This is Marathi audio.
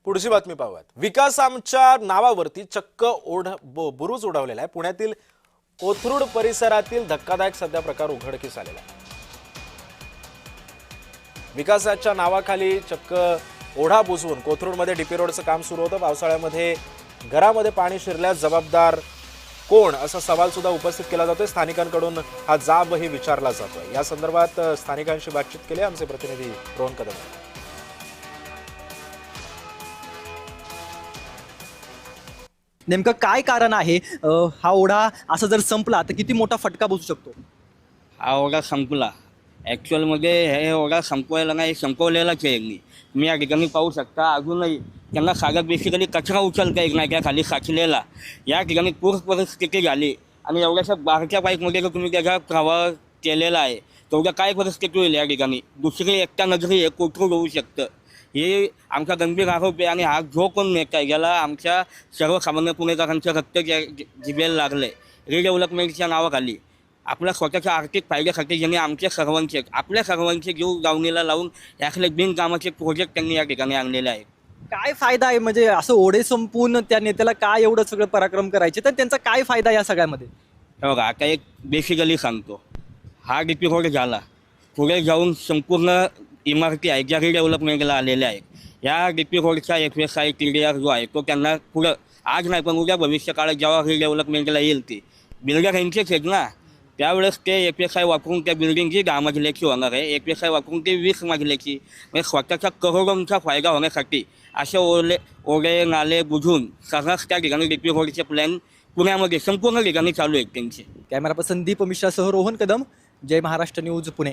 पुढची बातमी पाहूयात। विकास आमच्या नावावरती चक्क बुरुज उडवलेला आहे। पुण्यातील कोथरूड परिसरातील धक्कादायक सध्या प्रकार उघडकीस आलेला आहे। विकासाच्या नावाखाली चक्क ओढा बुजवून कोथरूडमध्ये डीपी रोडचं काम सुरू होतं। पावसाळ्यामध्ये घरामध्ये पाणी शिरल्यास जबाबदार कोण असा सवाल सुद्धा उपस्थित केला जातोय। स्थानिकांकडून हा जाबही विचारला जातोय। या संदर्भात स्थानिकांशी बातचीत केली आमचे प्रतिनिधी रोहन कदम। नेमकं काय कारण आहे? हा ओढा असा जर संपला तर किती मोठा फटका बसू शकतो? हा ओढा संपला ॲक्च्युअलमध्ये हे ओढा संपवायला नाही, संपवलेलाच आहे यांनी। तुम्ही या ठिकाणी पाहू शकता अजूनही त्यांना सागत बेसिकली कचरा उचलता येत नाही, त्या खाली साचलेला। या ठिकाणी पूर परिस्थिती झाली आणि एवढ्याशा बारक्या बाईकमध्ये जर तुम्ही त्याचा प्रवाह केलेला आहे तेवढ्या काय परिस्थिती होईल या ठिकाणी? दुसरी एकटा नगरी हे कोथरूड होऊ शकतं। हे आमचा गंभीर आरोप आहे आणि हा जो कोण नेता आहे याला आमच्या सर्वसामान्य पुणेकरांचं रक्त जिभेला लागलं आहे। रिडेव्हलपमेंटच्या नावाखाली आपल्या स्वतःच्या आर्थिक फायद्यासाठी ज्यांनी आपल्या सर्वांचे जीव दावणीला लावून यातले बिनकामाचे प्रोजेक्ट त्यांनी या ठिकाणी आणलेले आहे। काय फायदा आहे? म्हणजे असं ओढे संपवून त्या नेत्याला काय एवढं सगळं पराक्रम करायचे, तर त्यांचा काय फायदा या सगळ्यामध्ये? हे बघा, आता एक बेसिकली सांगतो, हा डीपी रोड झाला, पुढे जाऊन संपूर्ण इमारती आहेत ज्या रिडेव्हलपमेंटला आलेल्या आहेत। या डीपी रोडचा FSI TDR जो आहे तो त्यांना पुढं आज नाही पण उद्या भविष्य काळात जेव्हा रिडेव्हलपमेंटला येईल ते बिल्डर यांचेच आहेत ना, त्यावेळेस ते FSI वापरून त्या बिल्डिंगची 10 मजल्याची होणार आहे, FSI वापरून ते 20 मजल्याची। म्हणजे स्वतःचा करोडोंचा फायदा होण्यासाठी असे ओढे नाले बुजून सर्रास त्या ठिकाणी डीपी रोडचे प्लॅन पुण्यामध्ये संपूर्ण ठिकाणी चालू आहेत त्यांचे। कॅमेरा पर्सन संदीप मिश्रासह रोहन कदम, जय महाराष्ट्र न्यूज, पुणे।